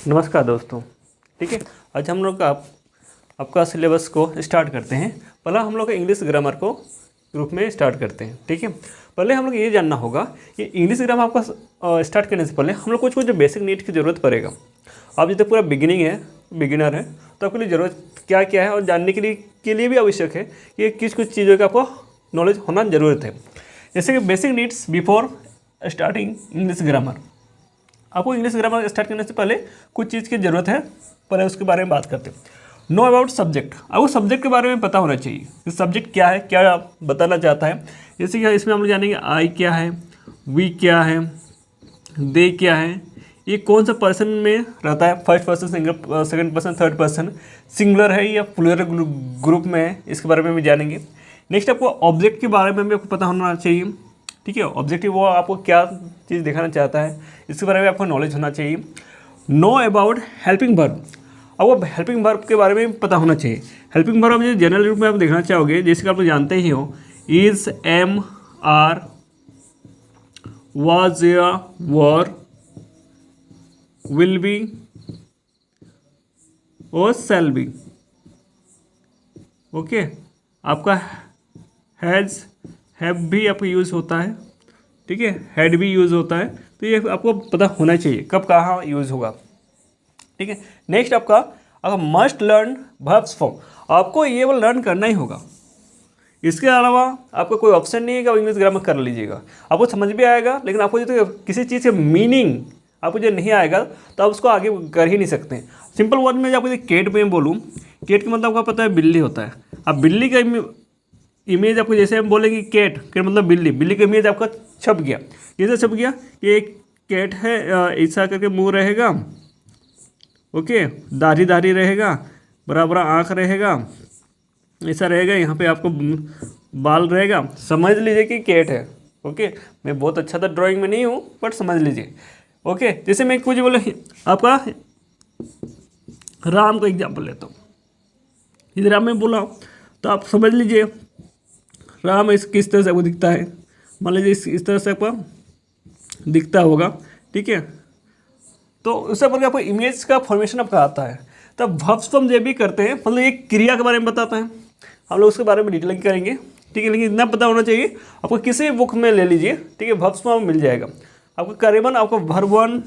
नमस्कार दोस्तों। ठीक है, आज हम लोग आपका सिलेबस को स्टार्ट करते हैं। पहला हम लोग इंग्लिश ग्रामर को ग्रुप में स्टार्ट करते हैं। ठीक है, पहले हम लोग ये जानना होगा कि इंग्लिश ग्रामर आपका स्टार्ट करने से पहले हम लोग कुछ बेसिक नीड की ज़रूरत पड़ेगा। आप जब तक पूरा बिगिनर है तो आपके लिए ज़रूरत क्या क्या है और जानने के लिए भी आवश्यक है कि कुछ चीज़ों का आपको नॉलेज होना ज़रूरत है। जैसे कि basic needs before starting English grammar. आपको इंग्लिश ग्रामर स्टार्ट करने से पहले कुछ चीज़ की ज़रूरत है, पहले उसके बारे में बात करते हैं। Know about subject. आपको सब्जेक्ट के बारे में पता होना चाहिए कि सब्जेक्ट क्या है, क्या बताना चाहता है। जैसे कि इसमें हम लोग जानेंगे आई क्या है, वी क्या है, दे क्या है, ये कौन सा पर्सन में रहता है, first person, single, second person, third person, singular है या प्लूरल ग्रुप में है, इसके बारे में भी जानेंगे। नेक्स्ट आपको ऑब्जेक्ट के बारे में भी आपको पता होना चाहिए। ठीक है, ऑब्जेक्टिव वो आपको क्या चीज़ दिखाना चाहता है, इसके बारे में आपको नॉलेज होना चाहिए। Know about helping verb. आपको हेल्पिंग वर्ब के बारे में पता होना चाहिए। हेल्पिंग वर्ब जो जनरल रूप में आप देखना चाहोगे, जैसे कि आप जानते ही हो, is, am, are, was, were, will be और शैल बी। ओके, आपका हैज़, हैव भी आपको यूज़ होता है। ठीक है, हैड भी यूज़ होता है, तो ये आपको पता होना चाहिए कब कहाँ यूज़ होगा। ठीक है, नेक्स्ट आपका मस्ट लर्न वर्ब्स फॉर्म। आपको ये वो लर्न करना ही होगा, इसके अलावा आपका कोई ऑप्शन नहीं है कि आप इंग्लिश ग्रामर कर लीजिएगा। आपको समझ भी आएगा, लेकिन आपको जो किसी चीज़ का मीनिंग आपको जो नहीं आएगा तो आप उसको आगे कर ही नहीं सकते। सिंपल वर्ड में आपको केट में बोलूँ, केट का मतलब आपको पता है बिल्ली होता है। अब बिल्ली का इमेज आपको, जैसे हम बोलेंगे केट मतलब बिल्ली, बिल्ली का इमेज आपका छप गया। कैसे छप गया कि एक केट है, ऐसा करके मुंह रहेगा, ओके, दाढ़ी रहेगा, बड़ा बड़ा आँख रहेगा, ऐसा रहेगा, यहाँ पे आपको बाल रहेगा, समझ लीजिए कि केट है। ओके, मैं बहुत अच्छा तो ड्राइंग में नहीं हूँ, बट समझ लीजिए। ओके, जैसे मैं कुछ बोले, आपका राम का एग्जाम्पल लेता हूँ। यदि राम में बोला तो आप समझ लीजिए राम किस तरह से आपको दिखता है। मान लीजिए इस तरह से आपको दिखता होगा। ठीक है, तो उससे पर आपको इमेज का फॉर्मेशन आपका आता है। तब वर्ब्स फॉर्म जो भी करते हैं, मतलब एक क्रिया के बारे में बताता है, हम लोग उसके बारे में डिटेलिंग करेंगे। ठीक है, लेकिन इतना पता होना चाहिए, आपको किसी बुक में ले लीजिए, ठीक है, वर्ब्स फॉर्म मिल जाएगा आपको। करीबन आपको वर्ब 1,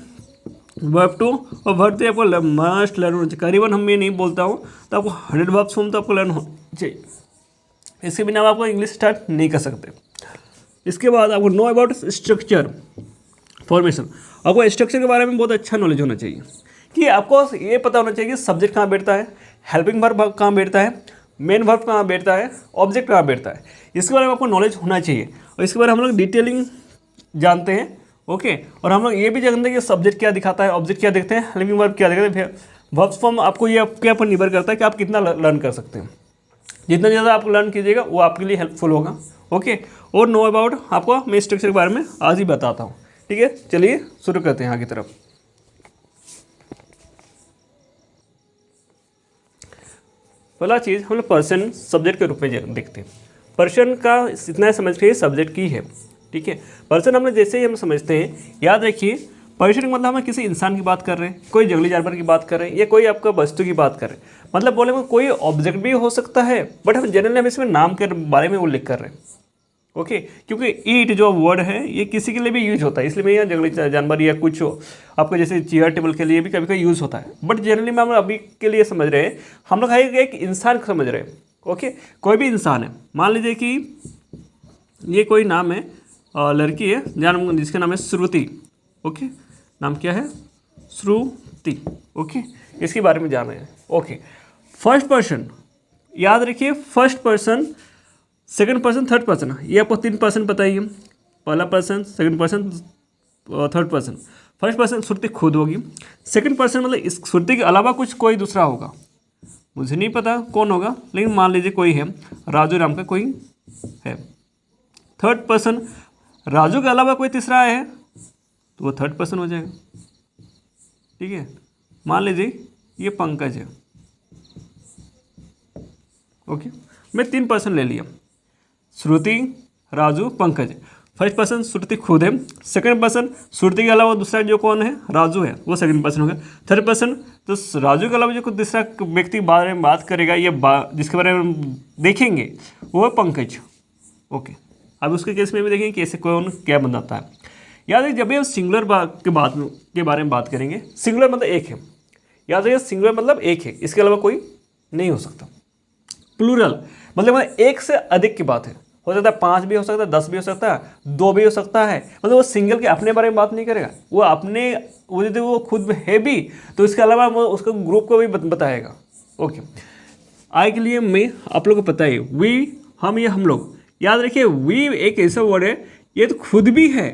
वर्ब 2 और वर्ब 3 आपको मस्ट लर्न होना चाहिए। करीबन हम ये नहीं बोलता हूँ, तो आपको 100 वर्ब्स फॉर्म तो आपको लर्न होना चाहिए। इसके बिना आप इंग्लिश स्टार्ट नहीं कर सकते। इसके बाद आपको नो अबाउट स्ट्रक्चर फॉर्मेशन। आपको स्ट्रक्चर के बारे में बहुत अच्छा नॉलेज होना चाहिए कि आपको ये पता होना चाहिए कि सब्जेक्ट कहाँ बैठता है, हेल्पिंग वर्ब कहाँ बैठता है, मेन वर्ब कहाँ बैठता है, ऑब्जेक्ट कहाँ बैठता है, इसके बारे में आपको नॉलेज होना चाहिए। और इसके बारे में हम लोग डिटेलिंग जानते हैं। ओके, और हम लोग ये भी जानते हैं कि सब्जेक्ट क्या दिखाता है, ऑब्जेक्ट क्या देखते हैं, हेल्पिंग वर्ब क्या देखते हैं। वर्ब्स फॉर्म आपको ये क्या पर निर्भर करता है कि आप कितना लर्न कर सकते हैं। जितना ज़्यादा आप लर्न कीजिएगा वो आपके लिए हेल्पफुल होगा। ओके, और नो अबाउट आपको मैं स्ट्रक्चर के बारे में आज ही बताता हूँ। ठीक है, चलिए शुरू करते हैं आगे तरफ। पहला चीज़ हम लोग पर्सन सब्जेक्ट के रूप में देखते हैं। पर्सन का इतना समझ के सब्जेक्ट की है। ठीक है, पर्सन हमने जैसे ही हम समझते हैं, याद रखिए पर्सन का मतलब हम किसी इंसान की बात कर रहे हैं, कोई जंगली जानवर की बात कर रहे हैं, या कोई आपका वस्तु की बात कर रहे हैं। मतलब बोले में कोई ऑब्जेक्ट भी हो सकता है, बट हम जनरली हम इसमें नाम के बारे में उल्लेख कर रहे हैं। ओके, क्योंकि ईट जो वर्ड है ये किसी के लिए भी यूज होता है, इसलिए मैं यहाँ जंगली जानवर या कुछ आपको जैसे चेयर टेबल के लिए भी कभी कभी यूज़ होता है, बट जनरली में हम अभी के लिए समझ रहे हैं, हम लोग एक इंसान को समझ रहे हैं। ओके, कोई भी इंसान है, मान लीजिए कि ये कोई नाम है, लड़की है जिसका नाम है श्रुति। ओके, नाम क्या है? श्रुति। ओके, इसके बारे में जान रहे हैं। ओके, फर्स्ट पर्सन याद रखिए, first person, second person, third person, ये आपको 3 पर्सन पता ही है। पहला person, second person, third person. First person Shruti खुद होगी। सेकंड पर्सन मतलब इस श्रुति के अलावा कुछ कोई दूसरा होगा, मुझे नहीं पता कौन होगा, लेकिन मान लीजिए कोई है, राजू नाम का कोई है। थर्ड पर्सन राजू के अलावा कोई तीसरा है तो वो थर्ड पर्सन हो जाएगा। ठीक है, मान लीजिए ये पंकज है। ओके, मैं 3 पर्सन ले लिया, श्रुति, राजू, पंकज। फर्स्ट पर्सन श्रुति खुद है, सेकंड पर्सन श्रुति के अलावा दूसरा जो कौन है, राजू है, वो सेकंड पर्सन हो गया। थर्ड पर्सन तो राजू के अलावा जो कोई दूसरा व्यक्ति बारे में बात करेगा, ये जिसके बारे में देखेंगे वो है पंकज। ओके, अब उसके केस में भी देखेंगे कैसे कौन क्या बनाता है। याद रखिए जब भी हम सिंगुलर के बारे में बात करेंगे, सिंगुलर मतलब एक है, याद रखिए सिंगुलर मतलब एक है, इसके अलावा कोई नहीं हो सकता। प्लूरल मतलब एक से अधिक की बात है, हो सकता है 5 भी हो सकता है, 10 भी हो सकता है, 2 भी हो सकता है, मतलब वो सिंगल के अपने बारे में बात नहीं करेगा, वो अपने वो यदि वो खुद है भी तो इसके अलावा वो उसको ग्रुप को भी बताएगा। ओके, आई के लिए मैं आप लोगों को पता है वी, हम, ये हम लोग। याद रखिए वी एक ऐसा वर्ड है, ये तो खुद भी है,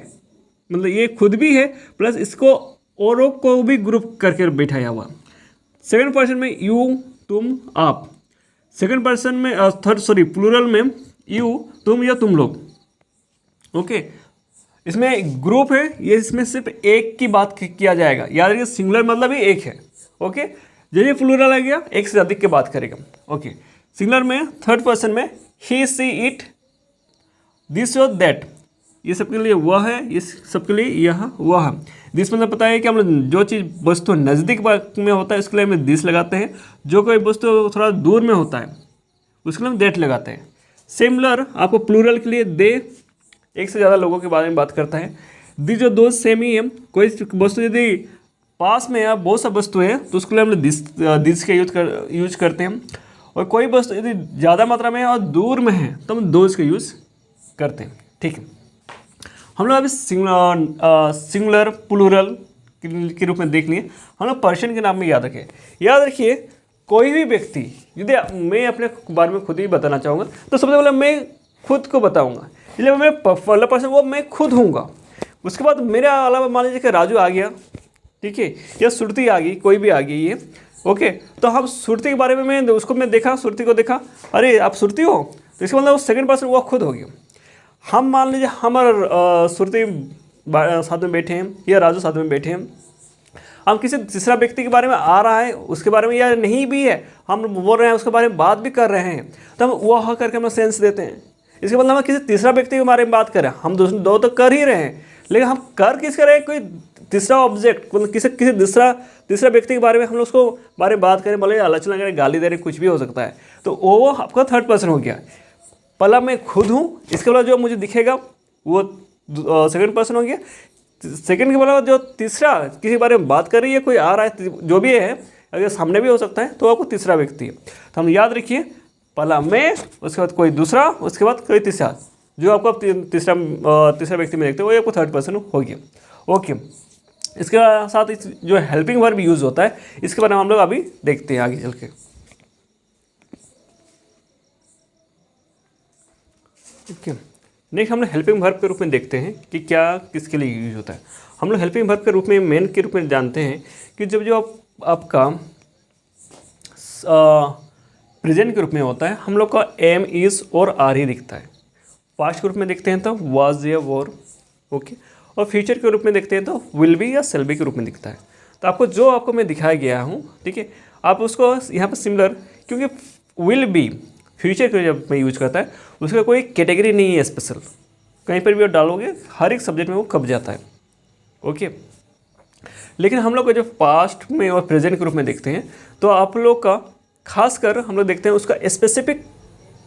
मतलब ये खुद भी है प्लस इसको औरों को भी ग्रुप करके बैठाया हुआ। सेकंड पर्सन में यू, तुम, आप। सेकंड पर्सन में प्लूरल में यू, तुम या तुम लोग। ओके, इसमें ग्रुप है, ये इसमें सिर्फ एक की बात किया जाएगा। याद रखिए सिंगुलर मतलब ही एक है। ओके, जब ये प्लूरल आ गया एक से अधिक की बात करेगा। ओके, सिंगुलर में थर्ड पर्सन में ही, सी, इट, दिस और दैट, ये सबके लिए वह है, ये सबके लिए यह वह है। दिस मतलब पता है कि हम जो चीज़ वस्तु नज़दीक में होता है उसके लिए हम दिस लगाते हैं, जो कोई वस्तु थोड़ा दूर में होता है उसके लिए हम दैट लगाते हैं। सिमिलर आपको प्लूरल के लिए दे, एक से ज़्यादा लोगों के बारे में बात करता है। दी जो दो सेम ही है, कोई वस्तु यदि पास में या बहुत सा वस्तु है तो उसके लिए हम दिस का यूज करते हैं, और कोई वस्तु यदि ज़्यादा मात्रा में है और दूर में है तो हम दोज का यूज़ करते हैं। ठीक है, हम लोग अभी सिंगुलर प्लूरल के रूप में देख लिए। हम लोग पर्सन के नाम में याद रखिए कोई भी व्यक्ति, यदि मैं अपने बारे में खुद ही बताना चाहूँगा तो सबसे पहले मैं खुद को बताऊँगा, इसलिए मैं पहला पर्सन वो मैं खुद हूँगा। उसके बाद मेरे अलावा मान लीजिए कि राजू आ गया, ठीक है, या श्रुति आ गई, कोई भी आ गई ये। ओके, तो हम श्रुति के बारे में मैं देखा, श्रुति को देखा, अरे आप श्रुति हो, तो इसका मतलब वो सेकंड पर्सन वो खुद हो गया। हम मान लीजिए हमारा श्रुति साथ में बैठे हैं या राजू साथ में बैठे हैं, हम किसी तीसरा व्यक्ति के बारे में आ रहा है, उसके बारे में या नहीं भी है, हम बोल रहे हैं उसके बारे में बात भी कर रहे हैं, तो हम वह करके हम सेंस देते हैं। इसके मतलब हम किसी तीसरा व्यक्ति के बारे में बात कर रहे हैं, हम दो तो कर ही रहे हैं, लेकिन हम कर किस कर रहे हैं, कोई तीसरा ऑब्जेक्ट, मतलब किसी तीसरा व्यक्ति के बारे में हम लोग उसको बारे में बात करें, भले आलोचना करें, गाली दे रहे, कुछ भी हो सकता है, तो वो आपका थर्ड पर्सन हो गया। पहला मैं खुद हूँ, इसके बाद जो मुझे दिखेगा वो सेकंड पर्सन हो गया। सेकंड के बाद जो तीसरा किसी बारे में बात कर रही है, कोई आ रहा है, जो भी है, अगर सामने भी हो सकता है तो आपको तीसरा व्यक्ति है। तो हम याद रखिए पहला मैं, उसके बाद कोई दूसरा, उसके बाद कोई तीसरा, जो आपको तीसरा व्यक्ति में देखते हो वो आपको थर्ड पर्सन हो गया। ओके, इसके साथ जो हेल्पिंग वर्ब यूज़ होता है इसके बारे में हम लोग अभी देखते हैं आगे चल के। ओके, नेक्स्ट हम लोग हेल्पिंग वर्ब के रूप में देखते हैं कि क्या किसके लिए यूज होता है। हम लोग हेल्पिंग वर्ब के रूप में मेन के रूप में जानते हैं कि जब जो आपका प्रेजेंट के रूप में होता है, हम लोग का एम, इज और आर ही दिखता है। पास्ट के रूप में देखते हैं तो वाज या वॉर। ओके, और फ्यूचर के रूप में देखते हैं तो विल बी या सेल बी के रूप में दिखता है। तो आपको मैं दिखाया गया हूँ, ठीक है, आप उसको यहाँ पर सिमिलर, क्योंकि विल बी फ्यूचर के जब मैं यूज करता है उसका कोई कैटेगरी नहीं है स्पेशल, कहीं पर भी आप डालोगे हर एक सब्जेक्ट में वो कब जाता है। ओके, लेकिन हम लोग को जब पास्ट में और प्रेजेंट के रूप में देखते हैं तो आप लोग का खासकर हम लोग देखते हैं उसका स्पेसिफिक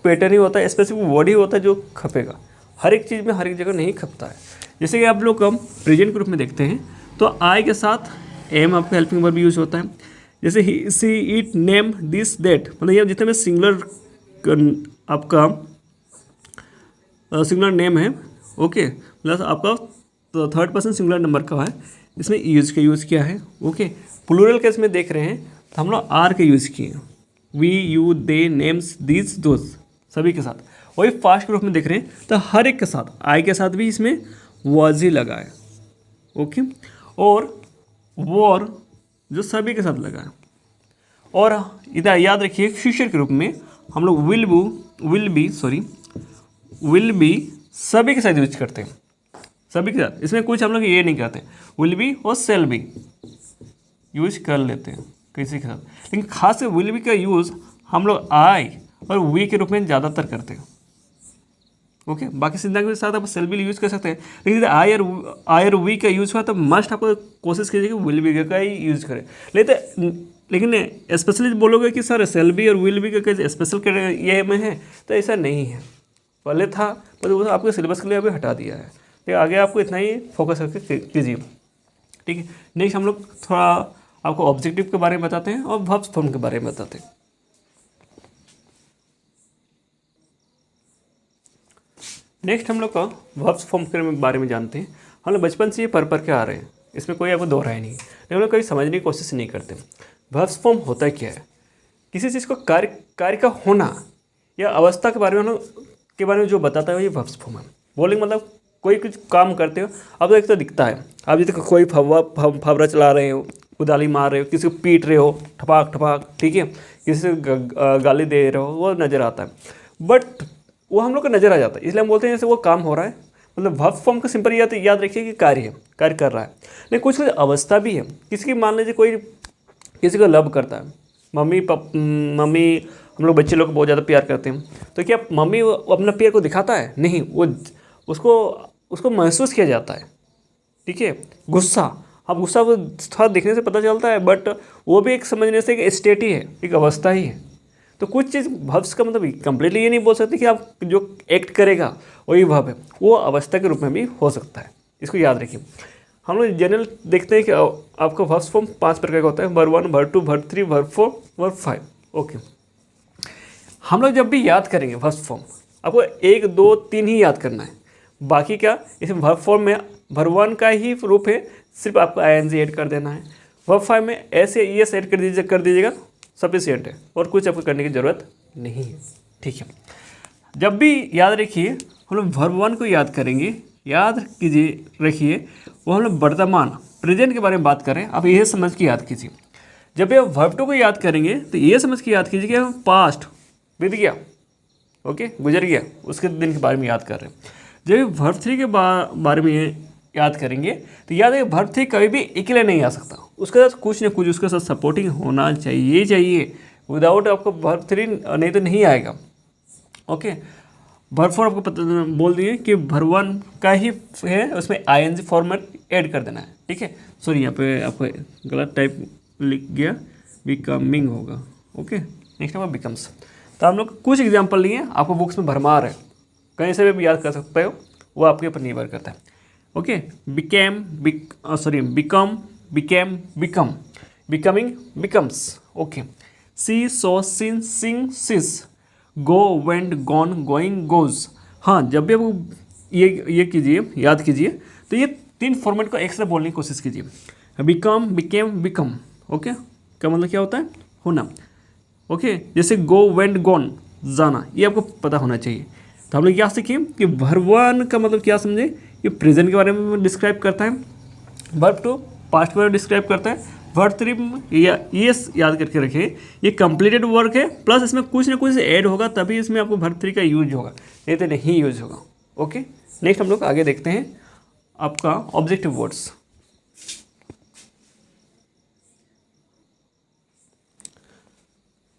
पैटर्न ही होता है, स्पेसिफिक वर्ड ही होता है जो खपेगा, हर एक चीज़ में हर एक जगह नहीं खपता है। जैसे कि आप लोग का प्रेजेंट के रूप में देखते हैं तो आई के साथ एम आपका हेल्पिंग वर्ब यूज होता है। जैसे ही, सी, इट, नेम, दिस, दैट, मतलब ये जितने में सिंगुलर आपका सिंगुलर नेम है, ओके, प्लस आपका थर्ड पर्सन सिंगुलर नंबर का है, इसमें यूज़ किया है। ओके, प्लूरल केस में देख रहे हैं तो हम लोग आर के यूज़ किए हैं, we, you, they, names, this, those, सभी के साथ। वही फास्ट के रूप में देख रहे हैं तो हर एक के साथ, आई के साथ भी इसमें वाज ही लगा है। ओके, और वॉर जो सभी के साथ लगा है। और इधर याद रखिए फ्यूचर के रूप में हम लोग विल बी सभी के साथ यूज करते हैं, सभी के साथ, इसमें कुछ हम लोग ये नहीं करते, विल बी और सेल बी यूज कर लेते हैं किसी के साथ, लेकिन खास कर विल बी का यूज़ हम लोग आई और वी के रूप में ज़्यादातर करते हैं। ओके बाकी सिद्धांत के साथ आप सेल भी यूज़ कर सकते हैं, लेकिन यदि आई और वी का यूज़ हुआ तो मस्ट आपको कोशिश कीजिए कि विल बी का ही यूज़ करें। लेकिन स्पेशली बोलोगे कि सर सेल बी और विल बी का स्पेशल ये में है, तो ऐसा नहीं है। पहले था पर वो आपके सिलेबस के लिए अभी हटा दिया है, तो आगे आपको इतना ही फोकस करके कीजिए। ठीक है, नेक्स्ट हम लोग थोड़ा आपको ऑब्जेक्टिव के बारे में बताते हैं और वर्ब फॉर्म के बारे में बताते हैं। नेक्स्ट हम लोग का वर्ब फॉर्म के बारे में जानते हैं। हम लोग बचपन से ये पढ़ के आ रहे हैं, इसमें कोई आपको दोहराया नहीं है, लेकिन हम लोग कभी समझने की कोशिश नहीं करते। वर्ब फॉर्म होता क्या है? किसी चीज़ को कार्य का होना या अवस्था के बारे में जो बताता है ये वर्ब फॉर्म है। बोलिंग मतलब कोई कुछ काम करते हो, अब एक तो दिखता है, आप जैसे कोई फव्वारा चला रहे हो, कुदाली मार रहे हो, किसी को पीट रहे हो ठपाक ठपाक, ठीक है, किसी से गाली दे रहे हो, वो नज़र आता है, बट वो हम लोग को नज़र आ जाता है, इसलिए हम बोलते हैं जैसे वो काम हो रहा है। मतलब वर्ब फॉर्म का सिंपल याद रखिए कि कार्य कर रहा है। लेकिन कुछ अवस्था भी है, किसी की मान लीजिए कोई किसी को लव करता है, मम्मी हम लोग बच्चे लोग बहुत ज़्यादा प्यार करते हैं, तो क्या मम्मी वो अपना प्यार को दिखाता है? नहीं, वो उसको महसूस किया जाता है। ठीक है, गुस्सा, अब गुस्सा वो थोड़ा दिखने से पता चलता है, बट वो भी एक समझने से एक स्टेट ही है, एक अवस्था ही है। तो कुछ चीज़ वर्ब्स का मतलब कंप्लीटली ये नहीं बोल सकते कि आप जो एक्ट करेगा वही वर्ब है, वो अवस्था के रूप में भी हो सकता है, इसको याद रखिए। हम लोग जनरल देखते हैं कि आपका वर्ब फॉर्म 5 प्रकार का होता है, verb 1, verb 2, verb 3, verb 4, verb 5। Okay, हम लोग जब भी याद करेंगे वर्ब फॉर्म, आपको 1, 2, 3 ही याद करना है, बाकी क्या इस वर्ब फॉर्म में वर्ब 1 का ही रूप है, सिर्फ आपको ing ऐड कर देना है। वर्ब 5 में ऐसे es ऐड कर दीजिएगा, सफिशिएंट है, और कुछ आपको करने की ज़रूरत नहीं है। ठीक है, जब भी याद रखिए हम लोग वर्ब 1 को याद करेंगे, याद कीजिए रखिए वो हम लोग वर्तमान प्रेजेंट के बारे में बात करें, आप ये समझ के याद कीजिए। जब भी आप वर्ब 2 को याद करेंगे तो ये समझ के याद कीजिए कि हम पास्ट बीत गया, ओके, गुजर गया, उसके दिन के बारे में याद कर रहे हैं। जब वर्ब 3 के बारे में याद करेंगे तो याद है वर्ब 3 कभी भी अकेले नहीं आ सकता, उसके साथ कुछ ना कुछ उसके साथ सपोर्टिंग होना चाहिए। विदाउट आपको वर्ब 3 नहीं तो नहीं आएगा। ओके, वर्ब 4 आपको पता बोल दिए कि वर्ब 1 का ही है, उसमें ing फॉर्मेट ऐड कर देना है। ठीक है, सॉरी यहाँ पे आपको गलत टाइप लिख गया, बिकमिंग होगा। ओके, नेक्स्ट आपका बिकम्स। तो हम लोग कुछ एग्जाम्पल लिए, आपको बुक्स में भरमार है, कहीं से भी याद कर सकते हो, वो आपके ऊपर निर्भर करता है। Okay, become, becoming, becomes. Okay, see, saw, seen, sing, sees, go, went, gone, going, goes. हाँ, जब भी आप ये कीजिए, याद कीजिए, तो ये 3 फॉर्मेट को एक साथ बोलने की कोशिश कीजिए। Become, became, become. ओके, क्या मतलब क्या होता है? होना। ओके, जैसे गो, वेंट, गॉन, जाना, ये आपको पता होना चाहिए। तो हम लोग क्या सीखे कि वर्ब 1 का मतलब क्या समझे, ये प्रेजेंट के बारे में डिस्क्राइब करता है, वर्ब 2 पास्ट के बारे में डिस्क्राइब करता है, वर्ब 3 ये याद करके रखिए ये कंप्लीटेड वर्क है, प्लस इसमें कुछ ना कुछ ऐड होगा, तभी इसमें आपको वर्ब 3 का यूज होगा, नहीं तो नहीं यूज होगा। ओके, नेक्स्ट हम लोग आगे देखते हैं आपका ऑब्जेक्टिव वर्ड्स।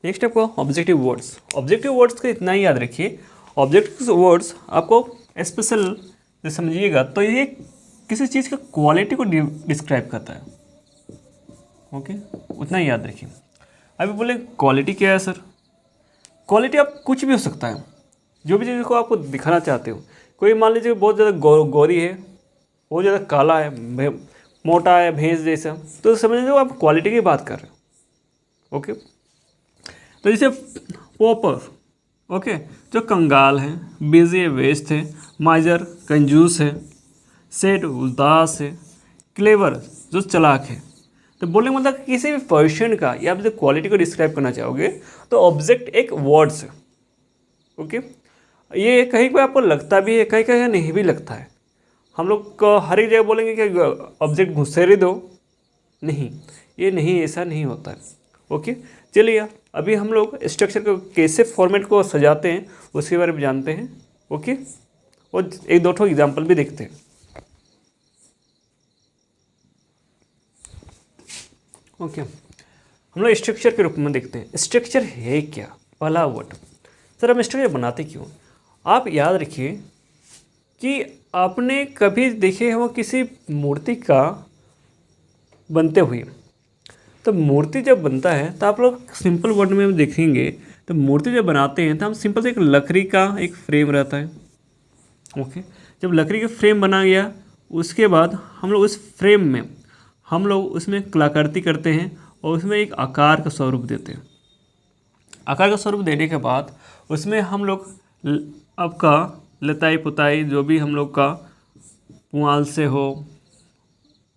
नेक्स्ट आपको ऑब्जेक्टिव वर्ड्स का इतना ही याद रखिए, ऑब्जेक्टिव वर्ड्स आपको स्पेशल समझिएगा तो ये किसी चीज़ का क्वालिटी को डिस्क्राइब करता है। ओके, उतना ही याद रखिए। अभी बोले क्वालिटी क्या है सर? क्वालिटी आप कुछ भी हो सकता है, जो भी चीज़ को आपको दिखाना चाहते हो। कोई मान लीजिए बहुत ज़्यादा गोरी है, बहुत ज़्यादा काला है, मोटा है, भैंस जैसा, तो समझ लो आप क्वालिटी की बात कर रहे हो। ओके, तो जैसे पॉपर, ओके, जो कंगाल है, बिजी है, व्यस्त है, माइजर कंजूस है, सेड उदास है, क्लेवर जो चालाक है। तो बोलने मतलब किसी भी पर्सन का या आप जो क्वालिटी को डिस्क्राइब करना चाहोगे तो ऑब्जेक्ट एक वर्ड्स है। ओके, ये कहीं पर आपको लगता भी है, कहीं कहीं नहीं भी लगता है। हम लोग को हर एक जगह बोलेंगे कि ऑब्जेक्ट घुसेरे दो, नहीं, ये नहीं, ऐसा नहीं होता है। ओके, चलिए अभी हम लोग स्ट्रक्चर को कैसे फॉर्मेट को सजाते हैं उसके बारे में जानते हैं। ओके, और एक दो एग्जाम्पल भी देखते हैं। ओके, हम लोग स्ट्रक्चर के रूप में देखते हैं। स्ट्रक्चर है क्या? पहला वर्ड, सर हम स्ट्रक्चर बनाते क्यों? आप याद रखिए कि आपने कभी देखे हो किसी मूर्ति का बनते हुए। तो मूर्ति जब बनता है तो आप लोग सिंपल वर्ड में देखेंगे तो मूर्ति जब बनाते हैं तो हम सिंपल से एक लकड़ी का एक फ्रेम रहता है। ओके, जब लकड़ी का फ्रेम बना गया उसके बाद हम लोग उस फ्रेम में हम लोग उसमें कलाकृति करते हैं और उसमें एक आकार का स्वरूप देते हैं। आकार का स्वरूप देने के बाद उसमें हम लोग आपका लताई पुताई जो भी हम लोग का पुआल से हो,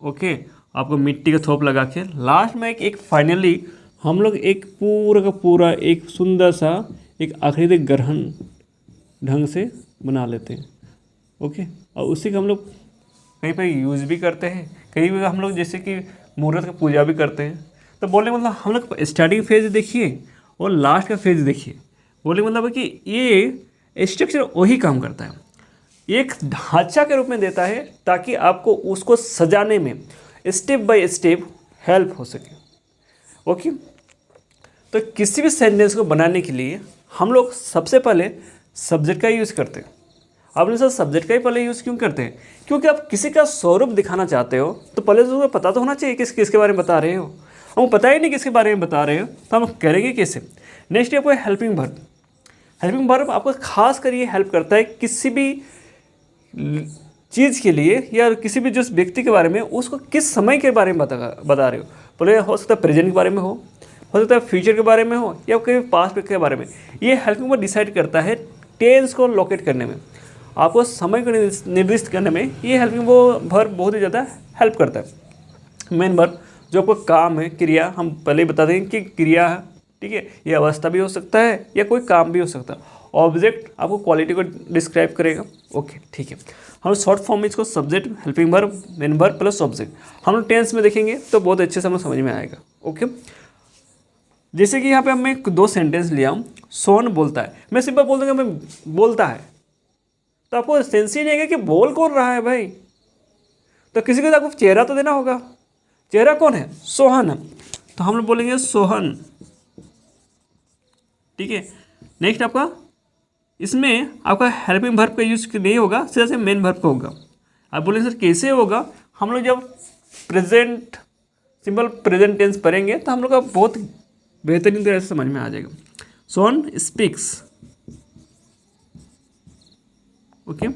ओके, आपको मिट्टी का थोप लगा के लास्ट में एक फाइनली हम लोग एक पूरा का पूरा एक सुंदर सा एक आकृति ग्रहण ढंग से बना लेते हैं। ओके, और उसी का हम लोग कहीं पर यूज़ भी करते हैं, कहीं भी हम लोग जैसे कि मुहूर्त का पूजा भी करते हैं। तो बोलने का मतलब हम लोग स्टार्टिंग फेज देखिए और लास्ट का फेज देखिए। बोलने का मतलब है कि ये स्ट्रक्चर वही काम करता है, एक ढांचा के रूप में देता है ताकि आपको उसको सजाने में स्टेप बाय स्टेप हेल्प हो सके। ओके, तो किसी भी सेंटेंस को बनाने के लिए हम लोग सबसे पहले सब्जेक्ट का यूज़ करते हैं। आपने सर सब्जेक्ट का ही पहले यूज़ क्यों करते हैं? क्योंकि आप किसी का स्वरूप दिखाना चाहते हो तो पहले तो पता तो होना चाहिए किसके बारे में बता रहे हो। हमको पता ही नहीं किसके बारे में बता रहे हो तो हम करेंगे कैसे? नेक्स्ट आपको हेल्पिंग वर्ब। हेल्पिंग वर्ब आपको खास कर ये हेल्प करता है किसी भी चीज़ के लिए या किसी भी जिस व्यक्ति के बारे में उसको किस समय के बारे में बता रहे हो। पहले हो सकता है प्रेजेंट के बारे में हो सकता है फ्यूचर के बारे में हो या कहीं पास्ट के बारे में। ये हेल्पिंग वर्ब डिसाइड करता है टेंस को लोकेट करने में, आपको समय को निर्दिष्ट करने में ये हेल्पिंग वर्ब बहुत ही ज़्यादा हेल्प करता है। मेन वर्ब जो आपको काम है, क्रिया, हम पहले ही बता देंगे कि क्रिया है, ठीक है, ये अवस्था भी हो सकता है या कोई काम भी हो सकता है। ऑब्जेक्ट आपको क्वालिटी को डिस्क्राइब करेगा। ओके, ठीक है, हम शॉर्ट फॉर्म में इसको subject, helping verb, main verb plus object हम लोग टेंस में देखेंगे तो बहुत अच्छे से हमें समझ में आएगा। ओके, जैसे कि यहाँ पे मैं दो सेंटेंस लिया हूँ, सोहन बोलता है, मैं सिंपल बोल दूँगा मैं बोलता है, तो आपको सेंस ही नहीं है कि बोल कौन रहा है भाई। तो किसी को तो आपको चेहरा तो देना होगा, चेहरा कौन है? सोहन, तो हम लोग बोलेंगे सोहन। ठीक है, नेक्स्ट आपका इसमें आपका हेल्पिंग वर्ब का यूज नहीं होगा, सीधा से मेन वर्ब का होगा। आप बोलेंगे सर कैसे होगा? हम लोग जब प्रेजेंट सिंपल प्रेजेंट टेंस पढ़ेंगे तो हम लोग का बहुत बेहतरीन तरह से समझ में आ जाएगा। सोहन स्पीक्स। ओके,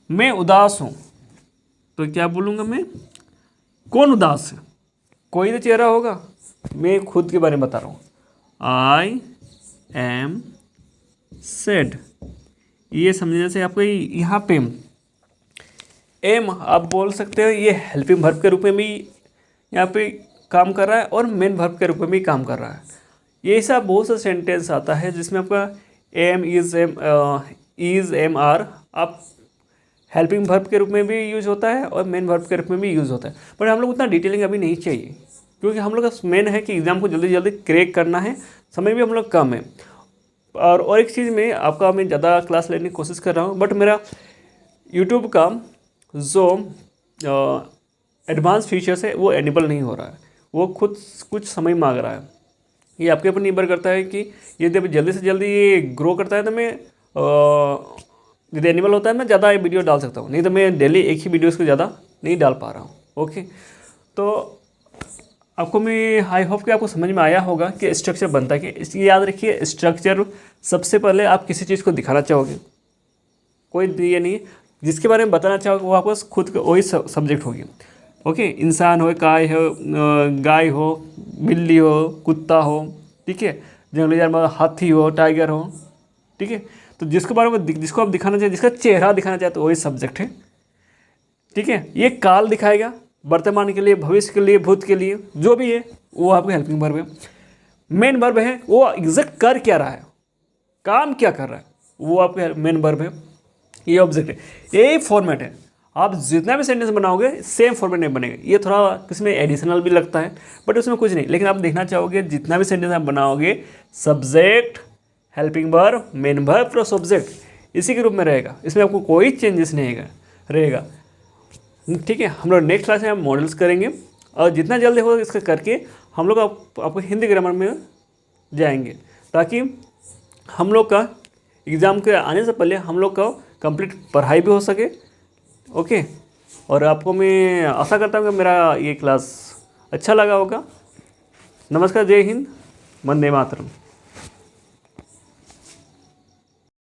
मैं उदास हूँ तो क्या बोलूँगा मैं? कौन उदास है? कोई तो चेहरा होगा, मैं खुद के बारे में बता रहा हूँ। I am sad. ये समझने से आपको यहाँ पे एम आप बोल सकते हो, ये हेल्पिंग वर्ब के रूप में भी यहाँ पे काम कर रहा है और मेन वर्ब के रूप में भी काम कर रहा है। ये ऐसा बहुत सा सेंटेंस आता है जिसमें आपका एम इज़ एम आर आप हेल्पिंग वर्ब के रूप में भी यूज़ होता है और मेन वर्ब के रूप में भी यूज़ होता है। पर हम लोग उतना डिटेलिंग अभी नहीं चाहिए क्योंकि हम लोग का मेन है कि एग्ज़ाम को जल्दी जल्दी क्रैक करना है, समय भी हम लोग कम है। और एक चीज़ में आपका मैं ज़्यादा क्लास लेने की कोशिश कर रहा हूँ, बट मेरा यूट्यूब का जो एडवांस फीचर्स है वो एनेबल नहीं हो रहा है, वो खुद कुछ समय मांग रहा है। ये आपके ऊपर निर्भर करता है कि यदि जल्दी से जल्दी ये ग्रो करता है तो मैं यदि एनिमल होता है मैं ज़्यादा वीडियो डाल सकता हूँ, नहीं तो मैं डेली एक ही वीडियोस को ज़्यादा नहीं डाल पा रहा हूँ। ओके, तो आपको मैं आई होप कि आपको समझ में आया होगा कि स्ट्रक्चर बनता है कि इसलिए याद रखिए स्ट्रक्चर सबसे पहले आप किसी चीज़ को दिखाना चाहोगे, कोई ये नहीं जिसके बारे में बताना चाहोगे वो आपको खुद वही सब्जेक्ट होगी। ओके, इंसान हो, गाय हो, बिल्ली हो, कुत्ता हो, ठीक है, जंगली जानवर, हाथी हो, टाइगर हो, ठीक है, तो जिसके बारे में जिसको आप दिखाना चाहिए, जिसका चेहरा दिखाना चाहते हो वही सब्जेक्ट है। ठीक है, ये काल दिखाएगा, वर्तमान के लिए, भविष्य के लिए, भूत के लिए, जो भी है वो आपका हेल्पिंग वर्ब है। मेन वर्ब है वो एग्जैक्ट कर क्या रहा है, काम क्या कर रहा है, वो आपका मेन वर्ब है। ये ऑब्जेक्ट है, यही फॉर्मेट है। आप जितना भी सेंटेंस बनाओगे सेम फॉर्मेट नहीं बनेगा, ये थोड़ा किसमें एडिशनल भी लगता है बट उसमें कुछ नहीं, लेकिन आप देखना चाहोगे जितना भी सेंटेंस आप बनाओगे subject, helping verb, main verb plus object इसी के रूप में रहेगा, इसमें आपको कोई चेंजेस नहीं रहेगा। ठीक है, हम लोग नेक्स्ट क्लास में हम मॉडल्स करेंगे और जितना जल्दी होगा इसका करके हम लोग आपको हिंदी ग्रामर में जाएंगे ताकि हम लोग का एग्ज़ाम के आने से पहले हम लोग का कंप्लीट पढ़ाई भी हो सके। ओके, और आपको मैं आशा करता हूँ कि मेरा ये क्लास अच्छा लगा होगा। नमस्कार, जय हिंद, वंदे मातरम।